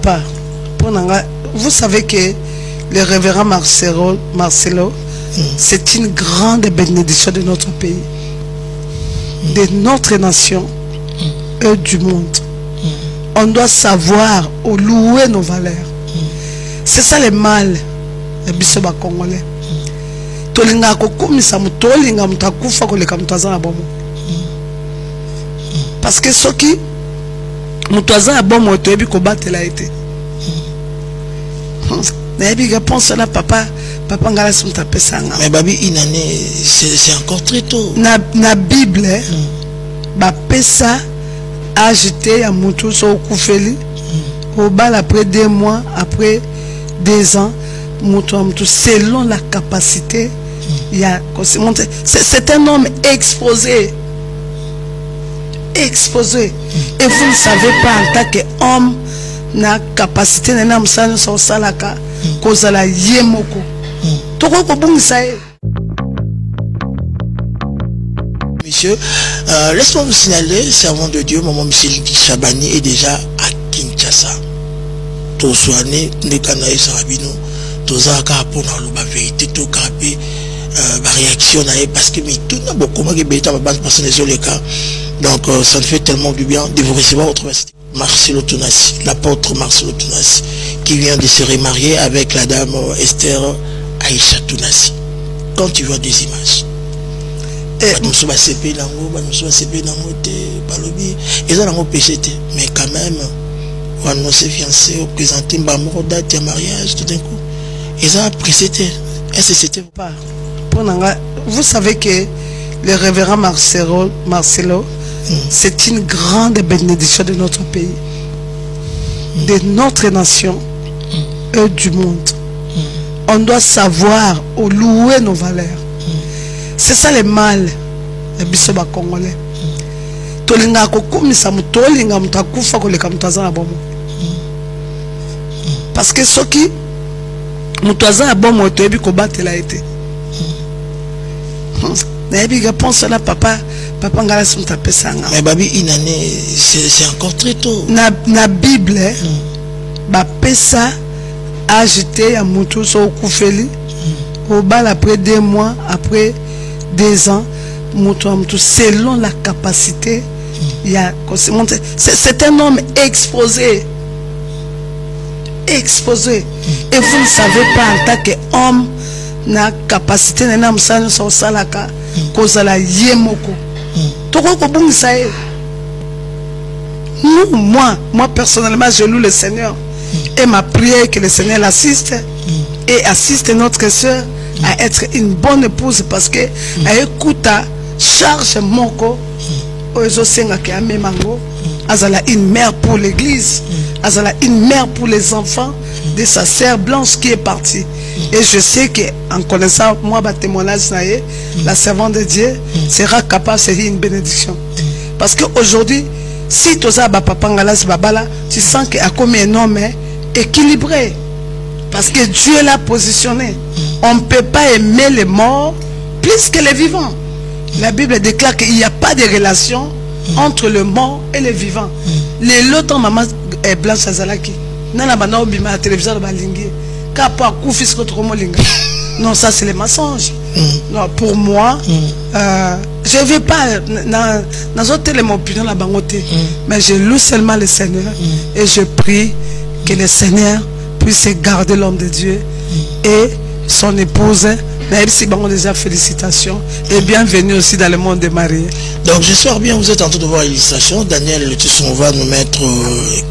Papa, vous savez que le révérend Marcelo, c'est une grande bénédiction de notre pays, de notre nation et du monde. On doit savoir ou louer nos valeurs. C'est ça le mal des bisoba congolais. Tolinga kokumisa mutolinga mutakufa koleka mutaza na bomo. Parce que ceux qui mutaza na bomo toyebi ko batela été. Nayebi réponse là papa ngala sumta pesanga. Mais babi une année c'est encore très tôt. Na Bible ba pesa ajouté à mutu so kufeli au bal après 2 mois après 2 ans mutu selon la capacité. C'est un homme exposé. Exposé. Et vous ne savez pas en tant qu'homme, na capacité de n'am sa so salaka kozala yemoko. Toko ko bungisa e. Monsieur, laisse-moi vous signaler, servant de Dieu, maman Michel Chabani est déjà à Kinshasa. Tout soigné, les Canaïs Sarabino, tout ça a pour la vérité, tout capé. Réaction parce que tout n'a beaucoup de cas. Donc ça ne fait tellement du bien de vous recevoir votre Marcelo Tounassi, l'apôtre Marcelo Tounassi, qui vient de se remarier avec la dame Esther Aïcha Tounassi. Quand tu vois des images, mais quand même on s'est fiancé, présenté une date de mariage tout d'un coup, ils ont précédé. Est-ce que c'était pas? Vous savez que le révérend Marcelo, c'est une grande bénédiction de notre pays, de notre nation et du monde. On doit savoir ou louer nos valeurs. C'est ça le mal des bisoba congolais. Tolinga kokumisa mutolinga mutakufa koleka mutaza na bomo. Parce que ceux qui mutaza na bomo toyebi ko batela été. Nayebi réponse là papa ngala sumta pesanga. Mais babi une année c'est encore très tôt. Na Bible ba pesa ajouté à mutu so kufeli au bal après 2 mois après 2 ans mutu selon la capacité. C'est un homme exposé. Exposé. Et vous ne savez pas en tant qu'homme na capacité na nam sa so salaka kozala yemoko toko ko bungisa e. Moi personnellement je loue le Seigneur et ma prière que le Seigneur l'assiste et assiste notre soeur à être une bonne épouse parce que elle écoute charge moko ozo senga ke amemango azala une mère pour l'église, azala une mère pour les enfants de sa sœur blanche qui est partie. Et je sais qu'en connaissant moi ma témoignage, la servante de Dieu sera capable de faire une bénédiction. Parce qu'aujourd'hui, si tu as papa ngalas babala, tu sens qu'il y a comme un homme équilibré. Parce que Dieu l'a positionné. On ne peut pas aimer les morts plus que les vivants. La Bible déclare qu'il n'y a pas de relation entre le mort et le vivant. Les lots maman est blanche azalaki. Nana bana obima la télévision de balingi. Kapa koufis contre molinga. Non, ça c'est les mensonges. Non, pour moi, je ne vais pas dans mon opinion la bangoté, mais je loue seulement le Seigneur et je prie que le Seigneur puisse garder l'homme de Dieu et son épouse. Merci, bon, déjà félicitations et bienvenue aussi dans le monde des mariés. Donc j'espère bien vous êtes en train de voir l'illustration. Daniel on va nous mettre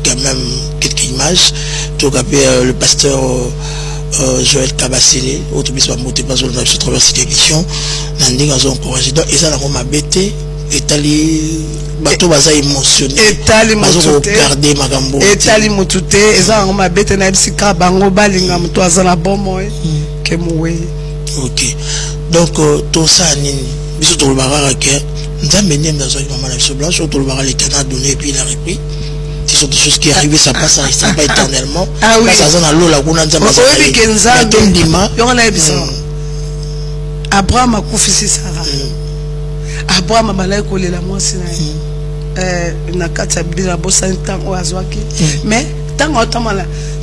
quand même quelques images. Tout cas, le pasteur Joël Kabasile, autre bis va monter pas sur notre traverse d'édition. Nanding a encouragé. Donc ils ont m'a bêté. Etali bateau baza émotionné. Etali motuté. Garder magambo. Etali motuté. Ils ont m'a bêté na bisika bango balinga mto azana bomo ke muwe. Ok. Donc tout ça nini. Biso to le barara ke nzambe ni mdazo maman la blanche to le barara l'Éternel a donné et puis il a repris. Ce sont des choses qui arrivent, ça passe, ça reste pas éternellement. Ah oui. Ça zone à l'eau la gounan nzambe. Oui kenza. Yona ebisa. Abraham a kufisi Sarah. Abraham malai kolela mwasi na nakati ya bila bosa ntango azwaki mais tant autant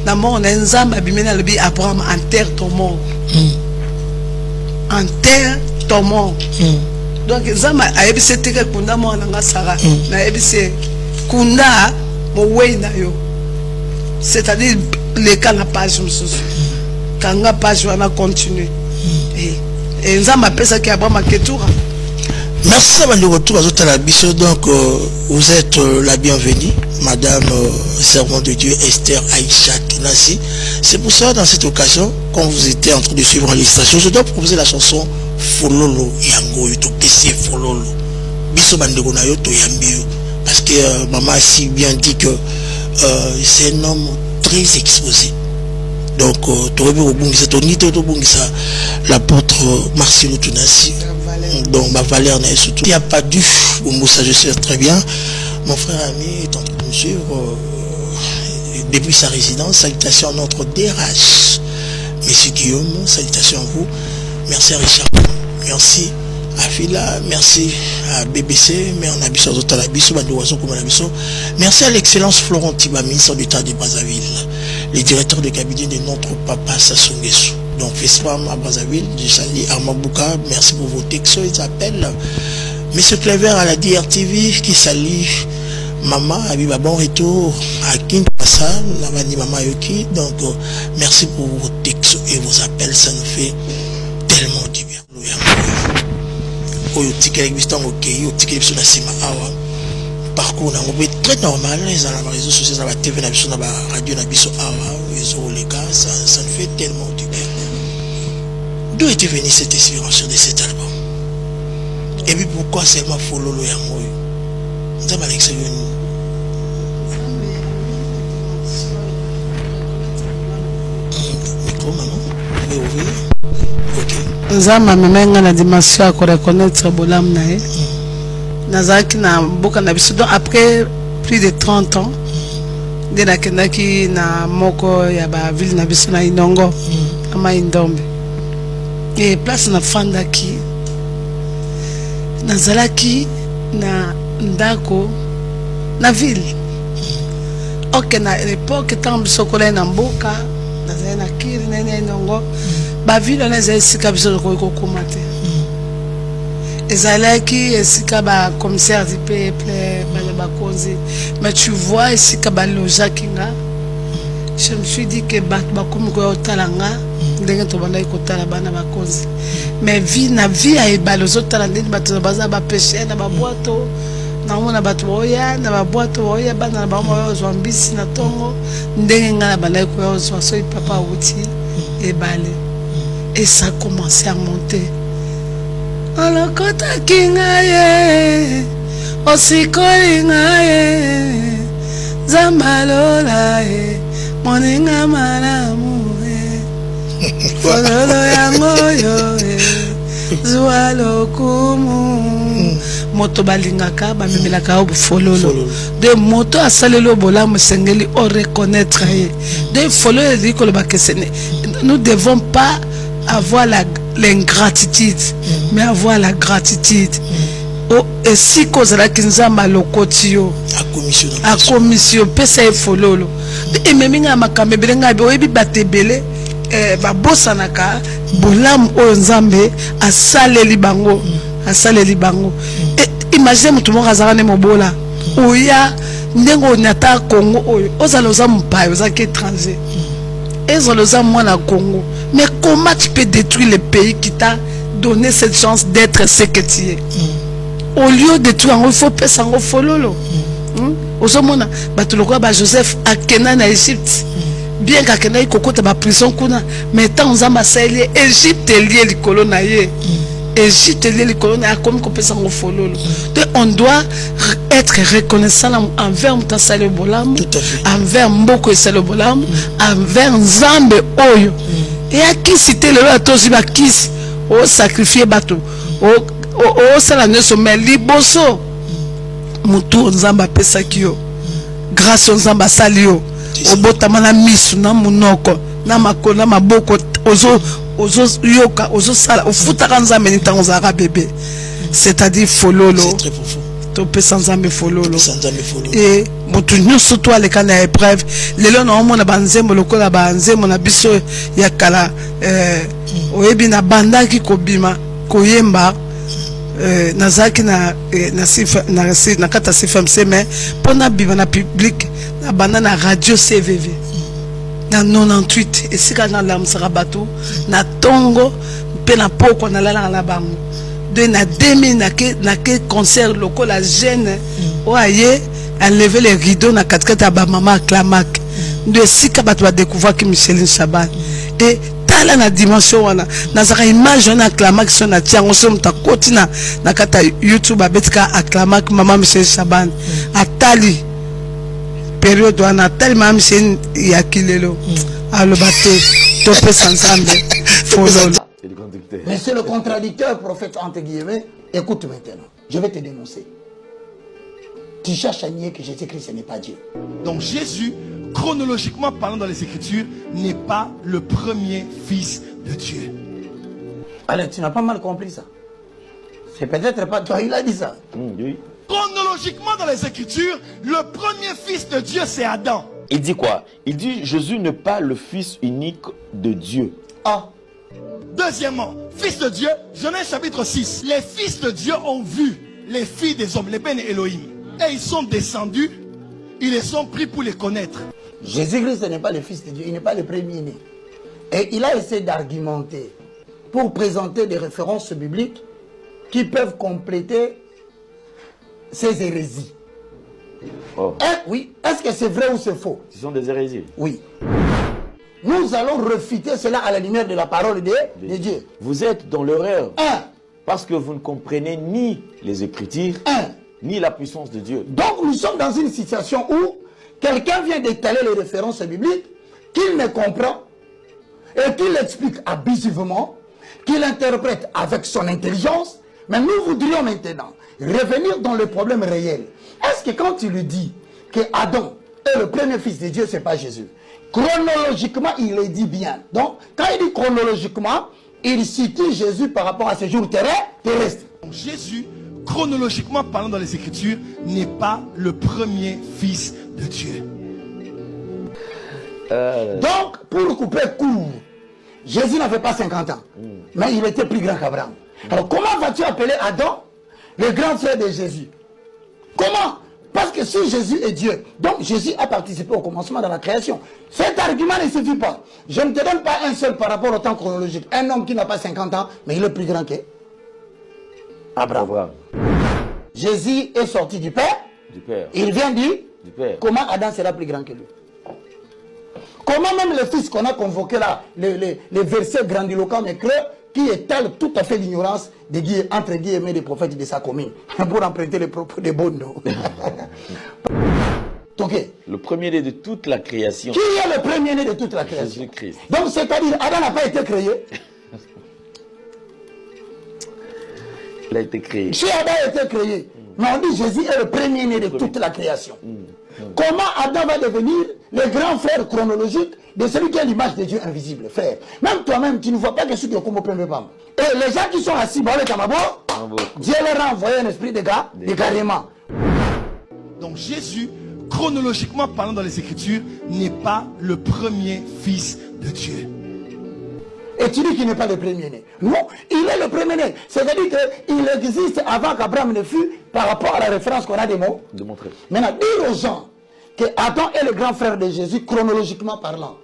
la mort on a un zamba bimena le bi Abraham enterre ton mort. Enterre ton mort. Donc zamba a ebise teke kunda mo na Sarah na ebise kunda mo weina yo. C'est-à-dire les cas la page quand la page va continuer. Et nzamba pesa ki Abraham ketura. Merci à vous retour à la biso. Donc vous êtes la bienvenue, Madame servante de Dieu Esther Aïcha Tunasi. C'est pour ça dans cette occasion, quand vous étiez en train de suivre l'illustration, je dois proposer la chanson Fololo Yango Yoto PC Fololo. Biso bandeko na yo to yambio. Parce que maman a si bien dit que c'est un homme très exposé. Donc l'apôtre Marcelo Tunasi. Donc ma valeur n'est surtout. Il n'y a pas du Moussa, je sais très bien. Mon frère ami est en train de suivre depuis sa résidence. Salutations à notre DRH, Monsieur Guillaume, salutations à vous. Merci à Richard, merci à Fila, merci à BBC, mais on a bis à la biso, merci à l'excellence Florent Tiba, ministre d'État de Brazzaville, le directeur de cabinet de notre papa Sassou Nguesso. Donc, FESPAM à Brazzaville, je salue Armand Bouka, merci pour vos textos, ils appellent. Monsieur Clever à la DRTV qui salue Maman, Abiba, bon retour à Kinshasa, Navani Mama Yoki. Donc, merci pour vos textos et vos appels, ça nous fait tellement du bien. Parcours très normal, les réseaux sociaux, la TV, la radio, ça nous fait tellement du bien. D'où était venue cette inspiration de cet album? Et puis pourquoi seulement Fololo Yango? Nous avons l'expérience. Micro, maman? Vous pouvez ouvrir? Ok. Nzama memenga na dimension à reconnaître bolam nae. Nazaki na boka na biso. Donc après plus de 30 ans, de na kendaki na moko ya ba ville na biso na Inongo, ama Indombe. Et place na fandaki nazalaki na ndako na ville. Ok, na l'époque tant biso kola na mboka nazali na kiri na Inongo ba ville na ezali sika biso ko komate. Ezalaki esika ba commissaire du peuple ba konzi. Mais tu vois esika ba loja kinga. Je me suis dit que ba comme ko talanga ndenge to banda ko tala bana ba konzi. Mais vie na vie ay balozo tala ndenge bato baza ba pêcher na ba boato na mona bato oya na ba boato oya bana na ba mo zombisi na tongo ndenge ngala banda ko so so papa outi et balé. Et ça a commencé à monter. On kota kingaye osikoli ngaye zambalola e moninga malamu e fololo yango yo e zualo kumu moto balingaka bamemelaka o fololo de moto asalelo bolamu sengeli o reconnaître e de fololo likolo bakesene. Nous devons pas avoir l'ingratitude, mais avoir la gratitude. Et si cause la kinzamba lokotio a commission pesa e fololo et meminga makambe belenga be oyebi batebele ba bosanaka bolam o nzambe asaleli bango et imagine mutu mo kazana mobola oya ndengo nyata Congo oyo ozaloza mpayo ozaki étranger ezaloza mwana Congo. Mais comment tu peux détruire le pays qui t'a donné cette chance d'être ce que tu es? Au lieu de tout, il faut passer en fololo. Au moment où Joseph a Kenan à Égypte, bien qu'à Kenan il cocote ma prison kuna, mais tant on a massacré Égypte lié les colonies. Égypte lié les colonies comme qu'on peut s'en fololo. Donc on doit être reconnaissant envers Mutassale Bolam, envers Mboko et Sale Bolam, envers Nzambe Oyo. Et à qui citer le roi Tosi Bakis au sacrifier bateau au salané sommet liboso mutu Nzamba pesakio grâce Nzamba salio au botamana misu na munoko na makona maboko ozo yoka ozo sala au futaka Nzambe nitango zara bébé. C'est-à-dire fololo topesa nzambe fololo Nzambe fololo. et motu nyonso to aleka na épreuve lelo na omona banzembo lokola banzembo na biso ya kala oyebi na bandaki kobima koyemba nazaki na kata CFMC mais pona bima na public na banda na radio CVV na 98 esika na lamusaka bato na tongo mpe na poko na lala na bango de na 2000 na ke concert lokola jeune oye a levé les rideaux na katikata ba mama Clamac de esika bato ba découvrir que Micheline Chaban et tala na dimension wana nazaka image na Clamac so na tiango so mta kotina na kata YouTube abetika Clamac mama Micheline Chaban atali période wana tali mama Micheline ya kilelo alobate topé sansambe fololo. Mais c'est le contradicteur, prophète, entre guillemets. Écoute maintenant, je vais te dénoncer. Tu cherches à nier que Jésus-Christ n'est pas Dieu. Donc Jésus, chronologiquement parlant dans les Écritures, n'est pas le premier fils de Dieu. Alors, tu n'as pas mal compris ça. C'est peut-être pas toi, il a dit ça. Oui. Chronologiquement dans les Écritures, le premier fils de Dieu, c'est Adam. Il dit quoi? Il dit Jésus n'est pas le fils unique de Dieu. Ah. Deuxièmement, fils de Dieu, Genèse chapitre 6. Les fils de Dieu ont vu les filles des hommes, les Ben Elohim. Et ils sont descendus, ils les sont pris pour les connaître. Jésus-Christ n'est pas le fils de Dieu, il n'est pas le premier-né. Et il a essayé d'argumenter pour présenter des références bibliques qui peuvent compléter ces hérésies. Oh. Oui, est-ce que c'est vrai ou c'est faux? Ce sont des hérésies. Oui. Nous allons refuter cela à la lumière de la parole de Dieu. Vous êtes dans l'erreur. Un. Parce que vous ne comprenez ni les Écritures, ni la puissance de Dieu. Donc nous sommes dans une situation où quelqu'un vient d'étaler les références bibliques qu'il ne comprend et qu'il explique abusivement, qu'il interprète avec son intelligence. Mais nous voudrions maintenant revenir dans le problème réel. Est-ce que quand tu lui dis que Adam est le premier fils de Dieu, ce n'est pas Jésus? Chronologiquement, il le dit bien. Donc, quand il dit chronologiquement, il situe Jésus par rapport à ce jour terrestre. Donc, Jésus, chronologiquement parlant dans les Écritures, n'est pas le premier fils de Dieu. Donc, pour couper court, Jésus n'avait pas 50 ans, mais il était plus grand qu'Abraham. Alors, comment vas-tu appeler Adam le grand frère de Jésus? Comment? Parce que si Jésus est Dieu, donc Jésus a participé au commencement de la création. Cet argument ne suffit pas. Je ne te donne pas un seul par rapport au temps chronologique. Un homme qui n'a pas 50 ans, mais il est plus grand qu'Abraham. Jésus est sorti du Père. Du Père. Il vient du Père. Comment Adam sera plus grand que lui? Comment même le fils qu'on a convoqué là, les versets grandiloquents mais creux, qui étale tout à fait l'ignorance entre guillemets des prophètes de sa commune, pour emprunter les propos de Bondo. Donc, le premier-né de toute la création. Qui est le premier-né de toute la création? Jésus-Christ. Donc, c'est-à-dire, Adam n'a pas été créé. Il a été créé. Si Adam a été créé, mais on dit Jésus est le premier-né de toute la création. Comment Adam va devenir le grand frère chronologique de celui qui est l'image de Dieu invisible, frère? Même toi-même, tu ne vois pas que ce qui est comme au premier femme. Et les gens qui sont assis, Dieu leur a envoyé un esprit d'égarement. Donc Jésus, chronologiquement parlant dans les Écritures, n'est pas le premier fils de Dieu. Et tu dis qu'il n'est pas le premier-né. Non, il est le premier-né. C'est-à-dire qu'il existe avant qu'Abraham ne fût par rapport à la référence qu'on a des mots. Démontrer. Maintenant, dire aux gens que Adam est le grand frère de Jésus, chronologiquement parlant.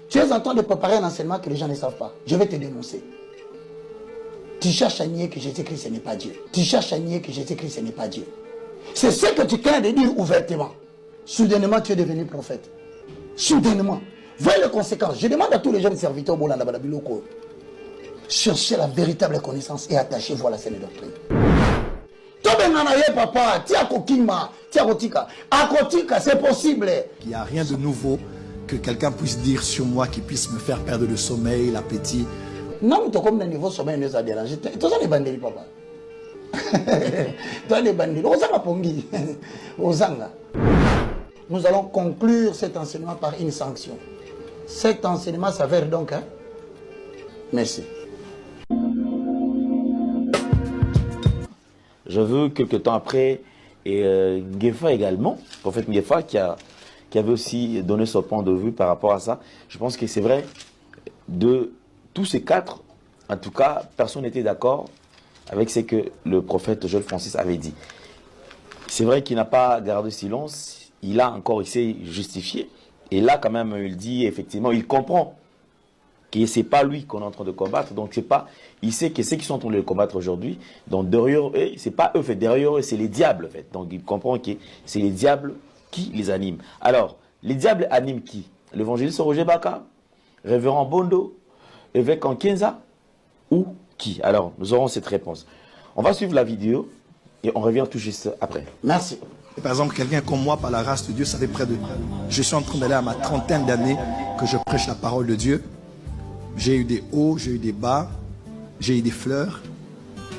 Tu es en train de préparer un enseignement que les gens ne savent pas. Je vais te dénoncer. Tu cherches à nier que Jésus-Christ n'est pas Dieu. Tu cherches à nier que Jésus-Christ n'est pas Dieu. C'est ce que tu crains de dire ouvertement. Soudainement, tu es devenu prophète. Soudainement. Voyez les conséquences. Je demande à tous les jeunes serviteurs au Bolanda Balabiloko. Cherchez la véritable connaissance et attachez-vous à la saine doctrine. Papa, c'est possible. Il n'y a rien de nouveau que quelqu'un puisse dire sur moi qui puisse me faire perdre le sommeil, l'appétit. Non, tu as comme un niveau sommeil nous a dérangé. Tu as des bandits, papa. Tu as des bandits. Nous allons conclure cet enseignement par une sanction. Cet enseignement s'avère donc. Merci. Je veux quelque temps après Et Ngefa également, prophète Ngefa qui avait aussi donné son point de vue par rapport à ça. Je pense que c'est vrai, de tous ces quatre, en tout cas, personne n'était d'accord avec ce que le prophète Joël Francis avait dit. C'est vrai qu'il n'a pas gardé silence, il s'est justifié. Et là, quand même, il dit, effectivement, il comprend que c'est pas lui qu'on est en train de combattre. Donc, c'est pas, il sait que ceux qui sont en train de le combattre aujourd'hui, donc derrière eux, c'est pas eux, derrière eux, c'est les diables, en fait. Donc, il comprend que c'est les diables qui les animent. Alors, les diables animent qui? L'évangéliste Roger Baka, révérend Bondo, évêque Nkenza, ou qui? Alors, nous aurons cette réponse. On va suivre la vidéo et on revient tout juste après. Merci. Et par exemple, quelqu'un comme moi, par la grâce de Dieu, ça fait près de... Je suis en train d'aller à ma 30aine d'années que je prêche la parole de Dieu. J'ai eu des hauts, j'ai eu des bas, j'ai eu des fleurs.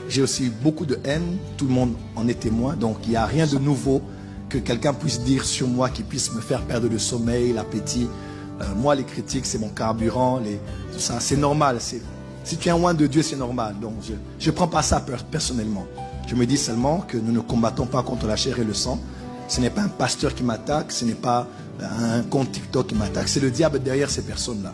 J'ai aussi eu beaucoup de haine, tout le monde en est témoin. Donc il n'y a rien de nouveau que quelqu'un puisse dire sur moi qui puisse me faire perdre le sommeil, l'appétit. Moi, les critiques, c'est mon carburant, tout ça, c'est normal. Si tu es un loin de Dieu, c'est normal. Donc je ne prends pas ça personnellement. Je me dis seulement que nous ne combattons pas contre la chair et le sang. Ce n'est pas un pasteur qui m'attaque, ce n'est pas un compte TikTok qui m'attaque. C'est le diable derrière ces personnes-là.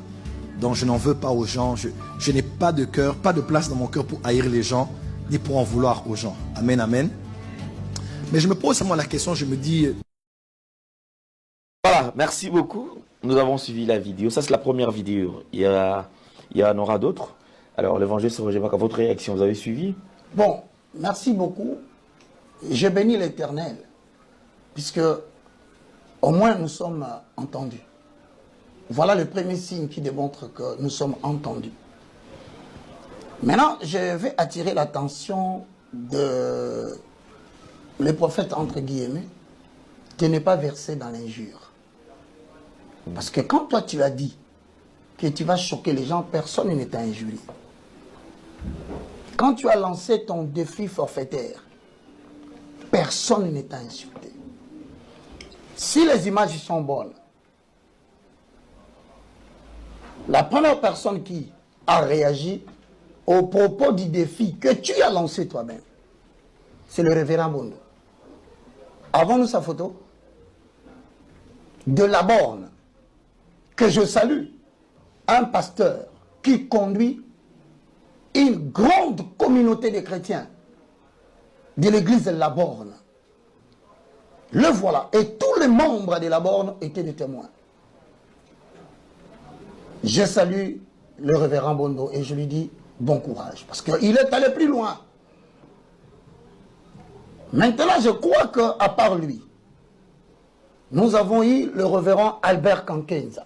Donc je n'en veux pas aux gens. Je n'ai pas de cœur, pas de place dans mon cœur pour haïr les gens, ni pour en vouloir aux gens. Amen, amen. Mais je me pose seulement la question, je me dis... Voilà, merci beaucoup. Nous avons suivi la vidéo. Ça, c'est la première vidéo. Il y en aura d'autres. Alors, l'évangéliste Roger Baka, votre réaction, vous avez suivi? Bon, merci beaucoup. Je bénis l'Éternel, puisque au moins nous sommes entendus. Voilà le premier signe qui démontre que nous sommes entendus. Maintenant, je vais attirer l'attention de le prophète, entre guillemets, qui n'est pas versé dans l'injure. Parce que quand toi tu as dit que tu vas choquer les gens, personne ne t'a injurié. Quand tu as lancé ton défi forfaitaire, personne ne t'a insulté. Si les images sont bonnes, la première personne qui a réagi au propos du défi que tu as lancé toi-même, c'est le révérend Bondo. Avons-nous sa photo? De la borne, que je salue, un pasteur qui conduit une grande communauté de chrétiens de l'église de la borne. Le voilà. Et tous les membres de la borne étaient des témoins. Je salue le révérend Bondo et je lui dis bon courage. Parce qu'il est allé plus loin. Maintenant, je crois qu'à part lui, nous avons eu le révérend Albert Nkenza.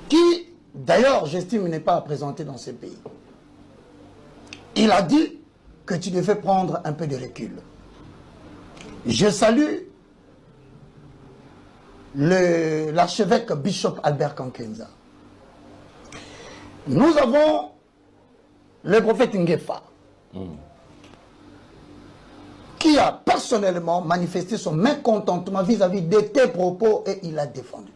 Qui, d'ailleurs, j'estime, n'est pas présenté dans ce pays. Il a dit que tu devais prendre un peu de recul. Je salue l'archevêque Bishop Albert Nkenza. Nous avons le prophète Ngefa, qui a personnellement manifesté son mécontentement vis-à-vis de tes propos et il a défendu.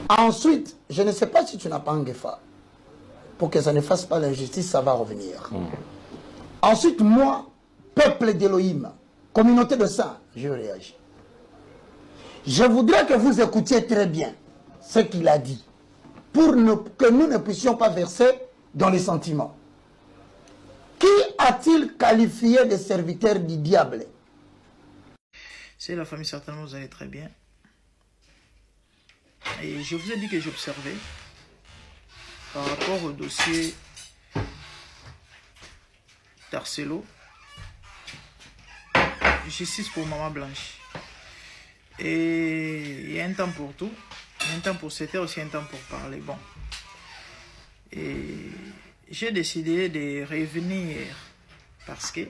Ensuite, je ne sais pas si tu n'as pas Ngefa. Pour que ça ne fasse pas l'injustice, ça va revenir. Ensuite, moi, peuple d'Élohim, communauté de saints, je réagis. Je voudrais que vous écoutiez très bien ce qu'il a dit, pour que nous ne puissions pas verser dans les sentiments. Qui a-t-il qualifié de serviteur du diable? C'est la famille, certainement vous allez très bien. Et je vous ai dit que j'observais par rapport au dossier Darcelo, justice pour Maman Blanche. Et il y a un temps pour tout, il y a un temps pour s'éteindre, aussi un temps pour parler. Bon. Et j'ai décidé de revenir parce que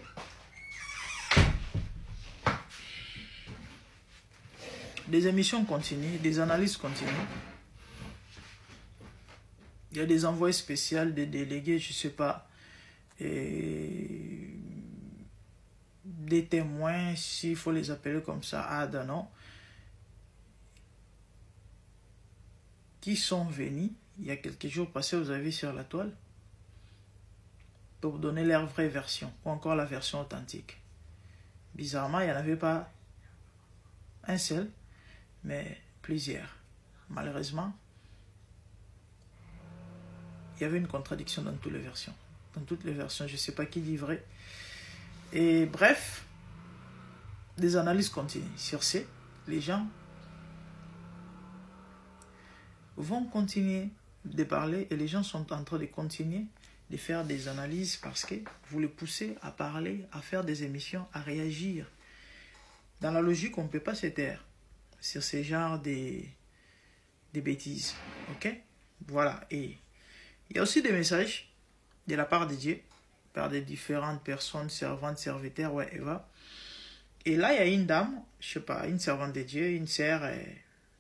des émissions continuent, des analyses continuent. Il y a des envois spéciaux, des délégués, je ne sais pas, des témoins, s'il faut les appeler comme ça, non, qui sont venus, il y a quelques jours passés, vous avez vu sur la toile, pour donner leur vraie version, ou encore la version authentique. Bizarrement, il n'y en avait pas un seul, mais plusieurs. Malheureusement, il y avait une contradiction dans toutes les versions. Dans toutes les versions, je ne sais pas qui dit vrai. Et bref, des analyses continuent. Sur ce, les gens vont continuer de parler et les gens sont en train de continuer de faire des analyses parce que vous les poussez à parler, à faire des émissions, à réagir. Dans la logique, on ne peut pas se taire sur ce genre de bêtises. Ok? Voilà. Et il y a aussi des messages de la part de Dieu, par des différentes personnes, servantes, serviteurs, ouais, Eva. Et là, il y a une dame, je ne sais pas, une servante de Dieu, une sœur,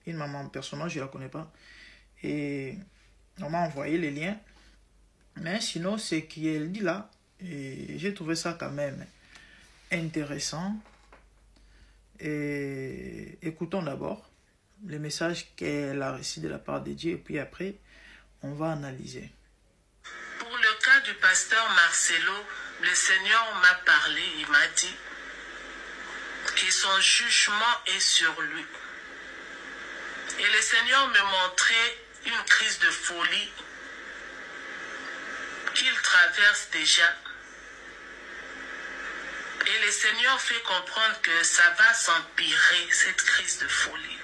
une maman, personnellement, je ne la connais pas. Et on m'a envoyé les liens. Mais sinon, ce qu'elle dit là, j'ai trouvé ça quand même intéressant. Et écoutons d'abord le message qu'elle a reçu de la part de Dieu. Et puis après, on va analyser. Pour le cas du pasteur Marcelo, le Seigneur m'a parlé, il m'a dit que son jugement est sur lui. Et le Seigneur me montrait une crise de folie qu'il traverse déjà. Et le Seigneur fait comprendre que ça va s'empirer, cette crise de folie.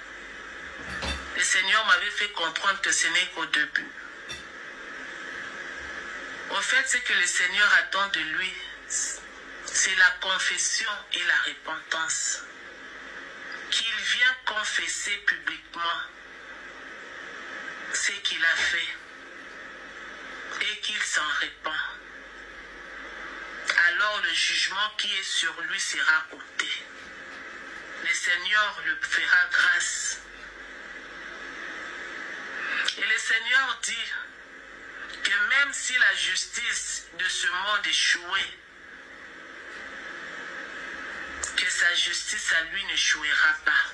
Le Seigneur m'avait fait comprendre que ce n'est qu'au début. Au fait, ce que le Seigneur attend de lui, c'est la confession et la repentance. Qu'il vienne confesser publiquement ce qu'il a fait et qu'il s'en repent. Alors le jugement qui est sur lui sera ôté. Le Seigneur le fera grâce. Et le Seigneur dit que même si la justice de ce monde échouait, que sa justice à lui n'échouera pas.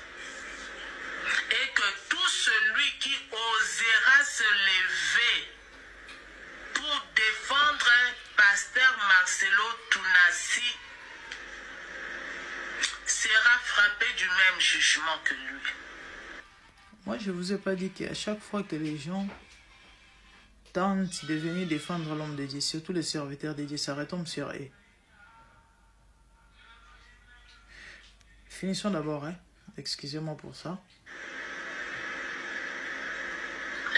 Et que tout celui qui osera se lever pour défendre pasteur Marcelo Tounassi sera frappé du même jugement que lui. Moi, je ne vous ai pas dit qu'à chaque fois que les gens tentent de venir défendre l'homme de Dieu, surtout les serviteurs de Dieu, ça retombe sur eux. Finissons d'abord, hein. Excusez-moi pour ça.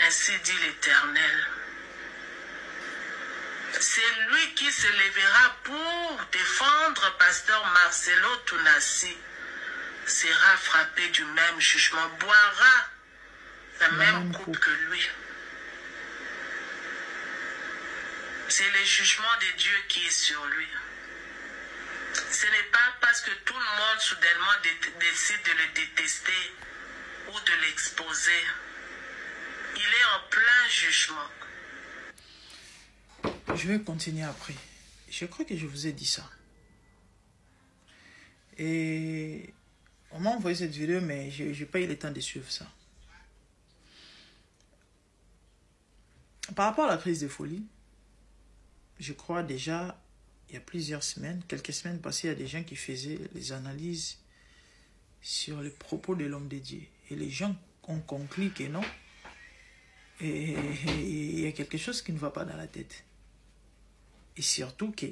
Ainsi dit l'Éternel. C'est lui qui se lèvera pour défendre pasteur Marcelo Tounassi sera frappé du même jugement, boira la même coupe que lui. C'est le jugement de Dieu qui est sur lui. Ce n'est pas parce que tout le monde soudainement décide de le détester ou de l'exposer. Il est en plein jugement. Je vais continuer après. Je crois que je vous ai dit ça. Et on m'a envoyé cette vidéo, mais je n'ai pas eu le temps de suivre ça. Par rapport à la crise de folie, je crois déjà, il y a plusieurs semaines, quelques semaines passées, il y a des gens qui faisaient les analyses sur les propos de l'homme de Dieu. Et les gens ont conclu que non. Et il y a quelque chose qui ne va pas dans la tête. Et surtout que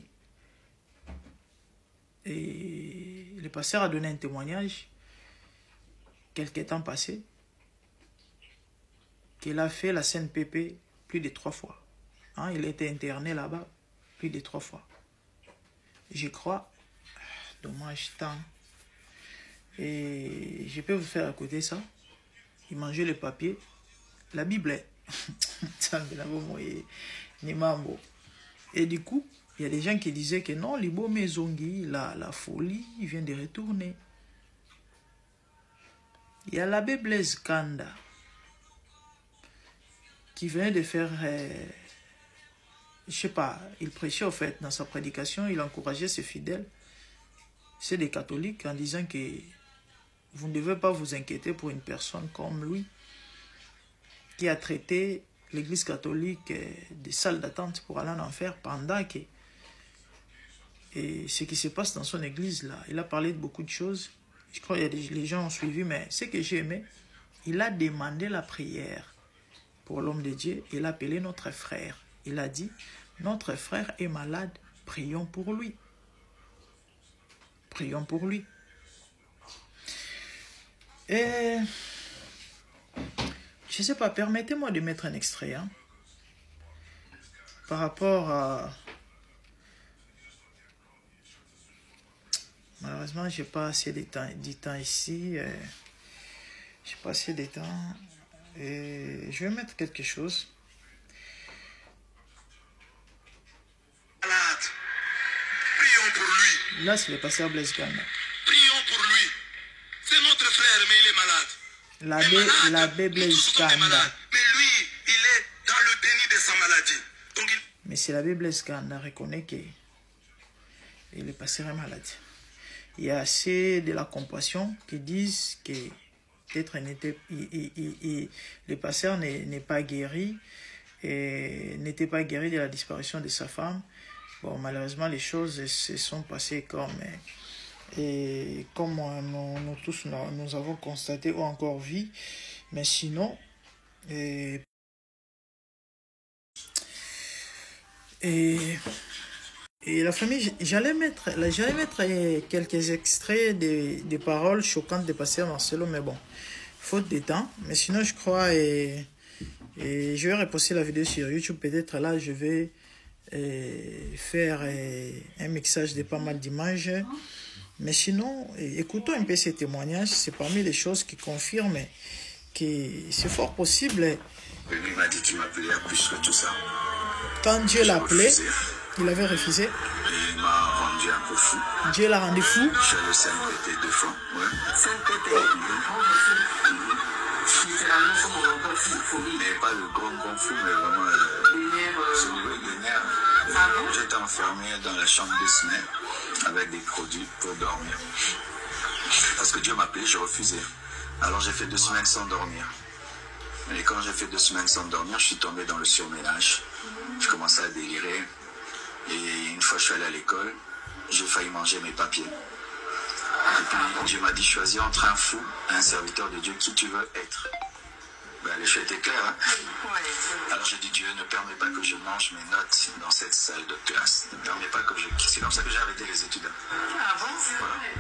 le pasteur a donné un témoignage quelques temps passé qu'il a fait la CNPP plus de 3 fois. Hein, il a été interné là-bas plus de 3 fois. Je crois, dommage tant. Et je peux vous faire écouter ça. Il mangeait le papier, la Bible est. Et du coup, il y a des gens qui disaient que non, Libo Mezongi, la folie, il vient de retourner. Il y a l'abbé Blaise Kanda qui venait de faire, je sais pas, il prêchait au fait dans sa prédication, il encourageait ses fidèles, c'est des catholiques, en disant que vous ne devez pas vous inquiéter pour une personne comme lui qui a traité l'église catholique des salles d'attente pour aller en enfer pendant que et ce qui se passe dans son église là. Il a parlé de beaucoup de choses. Je crois que les gens ont suivi, mais ce que j'ai aimé, il a demandé la prière pour l'homme de Dieu. Il a appelé notre frère. Il a dit, notre frère est malade, prions pour lui. Prions pour lui. Et je ne sais pas, permettez-moi de mettre un extrait hein, par rapport à... Malheureusement, je n'ai pas assez de temps ici. Je n'ai pas assez de temps. Et je vais mettre quelque chose. Malade. Prions pour lui. Là, c'est le pasteur Blaise Gana. Prions pour lui. C'est notre frère, mais il est malade. L'abbé Blaise Gana. Mais lui, il est dans le déni de sa maladie. Donc Mais c'est l'abbé Blaise Gana reconnaît qu'il est pasteur est malade. Il y a assez de la compassion qui disent que peut-être le pasteur n'est pas guéri et n'était pas guéri de la disparition de sa femme. Bon, malheureusement, les choses se sont passées comme nous tous nous avons constaté ou encore vu. Mais sinon, et la famille, j'allais mettre quelques extraits des paroles choquantes de pasteur Marcelo, mais bon, faute de temps. Mais sinon, je crois, et je vais reposter la vidéo sur YouTube. Peut-être là, je vais faire un mixage de pas mal d'images. Mais sinon, écoutons un peu ces témoignages. C'est parmi les choses qui confirment que c'est fort possible. il m'a dit qu'il m'appelait à plus que tout ça. Quand Dieu l'appelait, il avait refusé. Et il m'a rendu un peu fou. Dieu l'a rendu fou. Je suis allé Saint-Pété 2 fois. Ouais. Saint-Pété. Mais pas le grand fou, mais vraiment les nerfs. J'étais enfermé dans la chambre 2 semaines avec des produits pour dormir. Parce que Dieu m'appelait, je refusais. Alors j'ai fait 2 semaines sans dormir. Et quand j'ai fait 2 semaines sans dormir, je suis tombé dans le surménage. Je commençais à délirer. Et une fois je suis allé à l'école, j'ai failli manger mes papiers. Et puis Dieu m'a dit, choisis entre un fou et un serviteur de Dieu, qui tu veux être. Ben, le choix était clair. Hein? Alors j'ai dit, Dieu, ne permets pas que je mange mes notes dans cette salle de classe. Ne permets pas que je... C'est comme ça que j'ai arrêté les études. Ah bon, c'est voilà. vrai.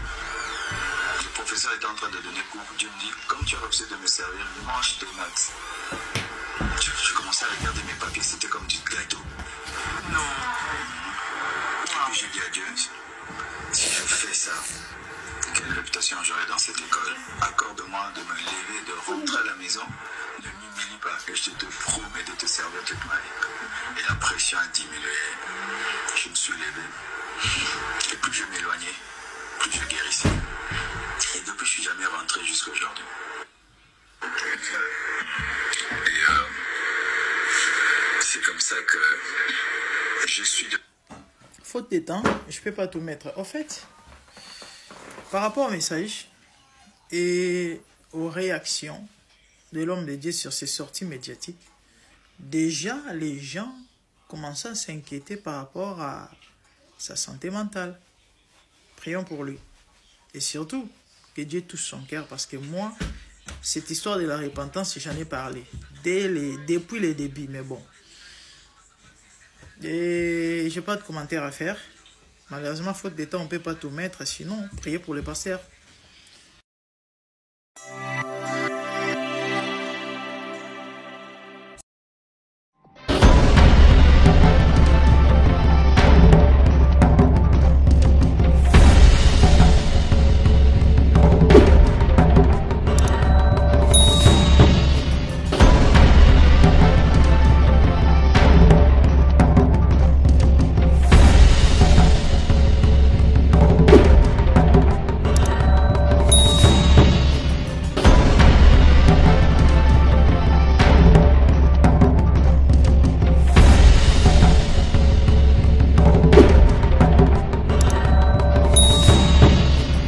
Le professeur était en train de donner cours. Dieu me dit, comme tu as refusé de me servir, mange tes notes. Je commençais à regarder mes papiers, c'était comme du gâteau. Non. Et puis j'ai dit à Dieu, si je fais ça, quelle réputation j'aurai dans cette école? Accorde-moi de me lever, de rentrer à la maison. Ne m'humilie pas, que je te promets de te servir toute ma vie. Et la pression a diminué. Je me suis levé. Et plus je m'éloignais, plus je guérissais. Et depuis, je suis jamais rentré jusqu'à aujourd'hui. Et c'est comme ça que je suis de... Faute de temps, je ne peux pas tout mettre. En fait, par rapport au message et aux réactions de l'homme de Dieu sur ses sorties médiatiques, déjà les gens commençaient à s'inquiéter par rapport à sa santé mentale. Prions pour lui. Et surtout, que Dieu touche son cœur, parce que moi, cette histoire de la repentance, j'en ai parlé depuis les débuts, mais bon. Et je n'ai pas de commentaires à faire. Malheureusement, faute de temps, on ne peut pas tout mettre. Sinon, priez pour le pasteur.